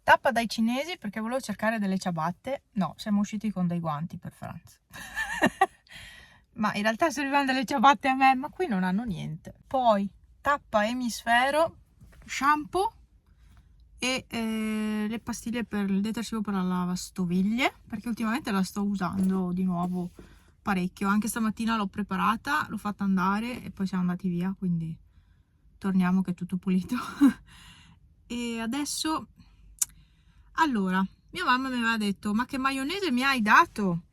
Tappa dai cinesi perché volevo cercare delle ciabatte. No, siamo usciti con dei guanti per Franz. Ma in realtà servivano delle ciabatte a me, ma qui non hanno niente. Poi tappa emisfero, shampoo e le pastiglie per il detersivo per la lavastoviglie, perché ultimamente la sto usando di nuovo parecchio. Anche stamattina l'ho preparata, l'ho fatta andare e poi siamo andati via, quindi torniamo che è tutto pulito. E adesso, allora, mia mamma mi aveva detto: ma che maionese mi hai dato?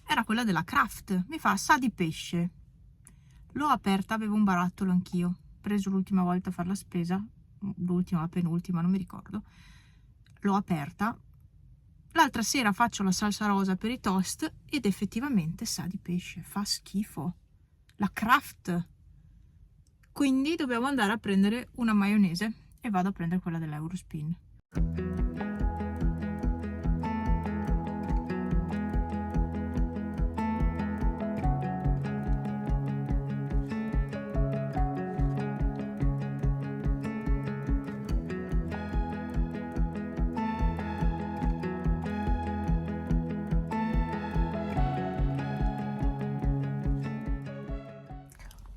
Era quella della Kraft. Mi fa: sa di pesce. L'ho aperta, avevo un barattolo anch'io, ho preso l'ultima volta a fare la spesa, l'ultima, la penultima, non mi ricordo. L'ho aperta, l'altra sera faccio la salsa rosa per i toast ed effettivamente sa di pesce, fa schifo. La Kraft. Quindi dobbiamo andare a prendere una maionese e vado a prendere quella dell'Eurospin.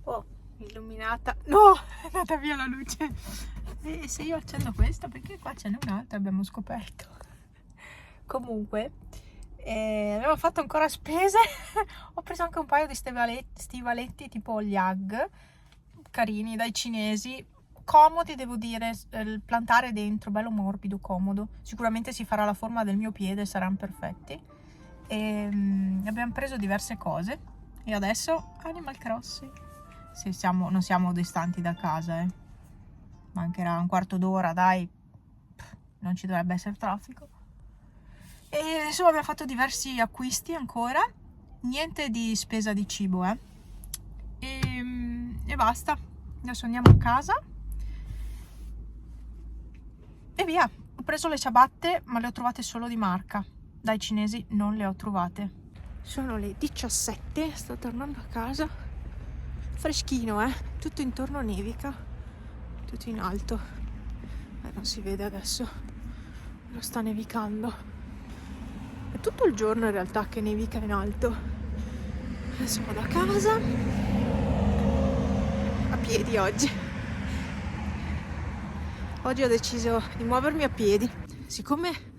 Oh, illuminata. No, è andata via la luce. E se io accendo questa, perché qua ce n'è un'altra, abbiamo scoperto. Comunque, abbiamo fatto ancora spese. Ho preso anche un paio di stivaletti tipo gli Ugg, carini, dai cinesi. Comodi, devo dire, il plantare dentro, bello morbido, comodo. Sicuramente si farà la forma del mio piede, saranno perfetti. E abbiamo preso diverse cose. E adesso Animal Crossing. Se non siamo distanti da casa, mancherà un quarto d'ora, dai, non ci dovrebbe essere traffico. E insomma abbiamo fatto diversi acquisti ancora, niente di spesa di cibo, e basta. Adesso andiamo a casa e via. Ho preso le ciabatte, ma le ho trovate solo di marca, dai cinesi non le ho trovate. Sono le 17, sto tornando a casa, freschino, tutto intorno nevica, tutto in alto, non si vede adesso, lo sta nevicando, è tutto il giorno in realtà che nevica in alto. Adesso vado a casa a piedi oggi ho deciso di muovermi a piedi, siccome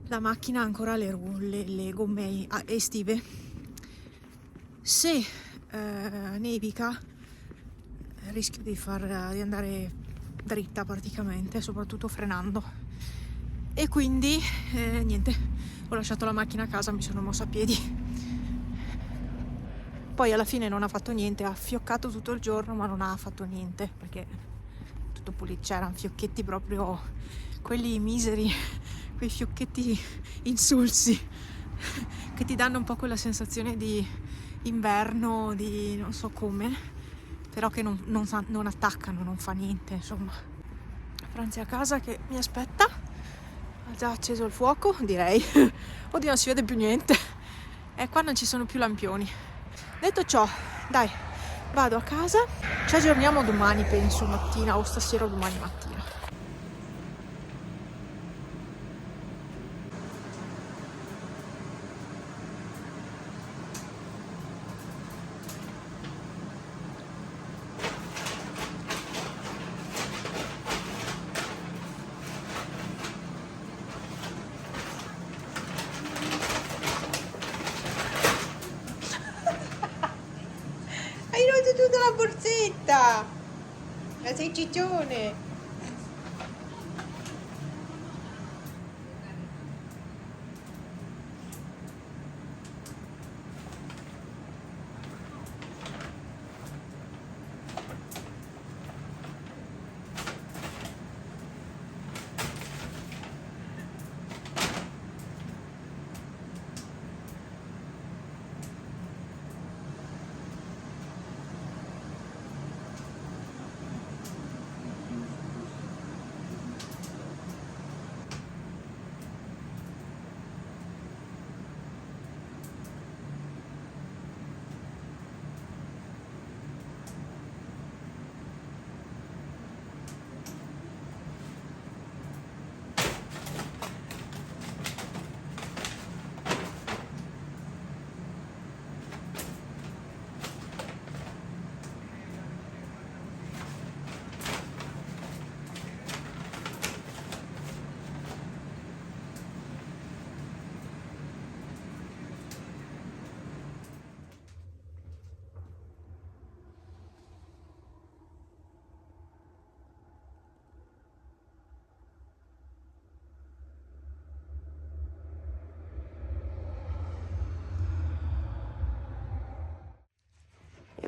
la macchina ha ancora le gomme estive. Se nevica rischio di andare dritta praticamente, soprattutto frenando, e quindi niente, ho lasciato la macchina a casa, mi sono mossa a piedi. Poi alla fine non ha fatto niente, ha fioccato tutto il giorno ma non ha fatto niente perché tutto pulito, c'erano fiocchetti proprio quelli miseri, quei fiocchetti insulsi che ti danno un po' quella sensazione di inverno, di non so come, però che non attaccano, non fa niente, insomma. Franzi è a casa che mi aspetta, ha già acceso il fuoco, direi. Oddio, non si vede più niente, e qua non ci sono più lampioni. Detto ciò, dai, vado a casa, ci aggiorniamo domani, penso, mattina, o stasera o domani mattina. Hai rotto tutta la borsetta! Ma sei ciccione!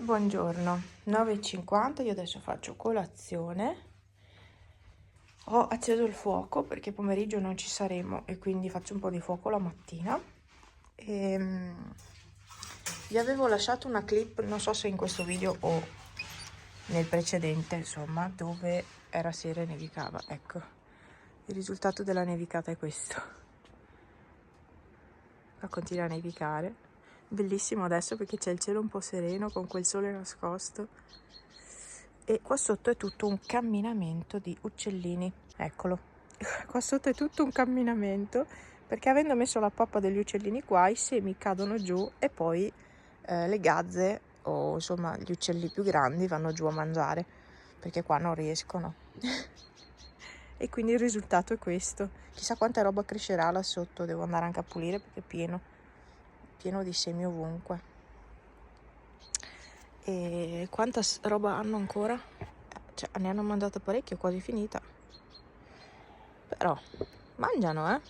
buongiorno, 9:50, io adesso faccio colazione. Ho acceso il fuoco perché pomeriggio non ci saremo e quindi faccio un po' di fuoco la mattina. Vi avevo lasciato una clip, non so se in questo video o nel precedente, insomma, dove era sera e nevicava. Ecco, il risultato della nevicata è questo. Qua continua a nevicare. Bellissimo adesso perché c'è il cielo un po' sereno con quel sole nascosto. E qua sotto è tutto un camminamento di uccellini. Eccolo. Qua sotto è tutto un camminamento perché avendo messo la pappa degli uccellini qua, i semi cadono giù e poi le gazze o insomma gli uccelli più grandi vanno giù a mangiare perché qua non riescono. E quindi il risultato è questo. Chissà quanta roba crescerà là sotto, devo andare anche a pulire perché è pieno di semi ovunque. E quanta roba hanno ancora? Cioè, ne hanno mandato parecchio, quasi finita. Però mangiano, eh?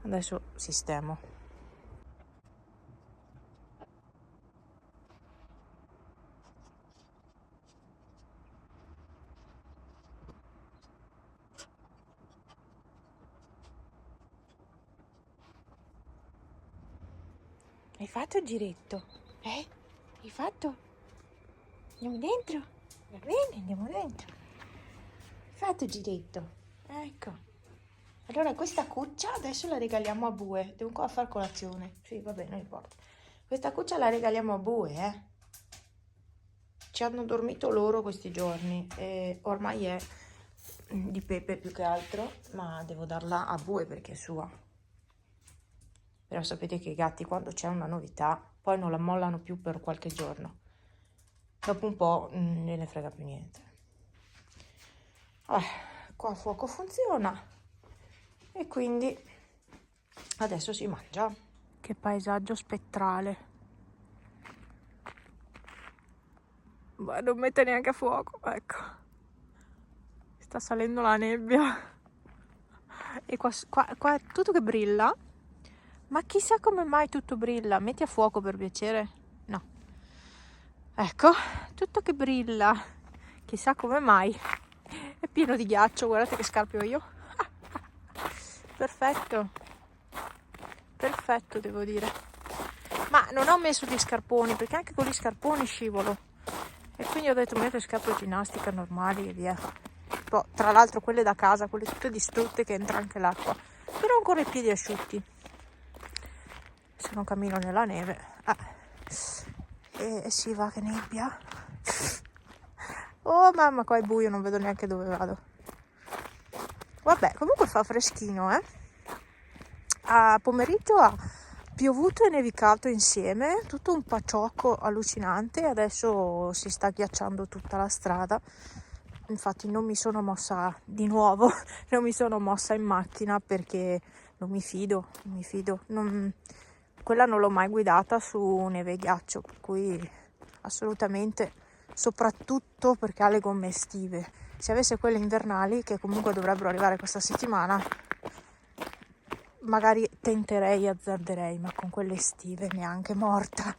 Adesso sistemo. Hai fatto il giretto? Hai fatto? Andiamo dentro? Va bene, andiamo dentro. Hai fatto il giretto? Ecco. Allora questa cuccia adesso la regaliamo a Bue. Devo ancora fare colazione. Sì, va bene, non importa. Questa cuccia la regaliamo a Bue, eh. Ci hanno dormito loro questi giorni e ormai è di Pepe più che altro, ma devo darla a Bue perché è sua. Però sapete che i gatti quando c'è una novità poi non la mollano più per qualche giorno. Dopo un po' non ne frega più niente. Qua il fuoco funziona e quindi adesso si mangia. Che paesaggio spettrale. Ma non mette neanche a fuoco, ecco. Sta salendo la nebbia. E qua è tutto che brilla. Ma chissà come mai tutto brilla. Metti a fuoco per piacere. No. Ecco, tutto che brilla. Chissà come mai. È pieno di ghiaccio, guardate che scarpe ho io. Perfetto. Perfetto, devo dire. Ma non ho messo gli scarponi, perché anche con gli scarponi scivolo. E quindi ho detto metto scarpe ginnastica normali e via. Tra l'altro quelle da casa, quelle tutte distrutte che entra anche l'acqua. Però ho ancora i piedi asciutti. Se non cammino nella neve. E si va che nebbia. Oh mamma, qua è buio, non vedo neanche dove vado. Vabbè, comunque fa freschino, eh. A pomeriggio ha piovuto e nevicato insieme, tutto un paciocco allucinante. Adesso si sta ghiacciando tutta la strada. Infatti non mi sono mossa di nuovo, non mi sono mossa in macchina perché non mi fido. Quella non l'ho mai guidata su neve e ghiaccio, per cui assolutamente, soprattutto perché ha le gomme estive. Se avesse quelle invernali, che comunque dovrebbero arrivare questa settimana, magari tenterei, azzarderei, ma con quelle estive neanche morta.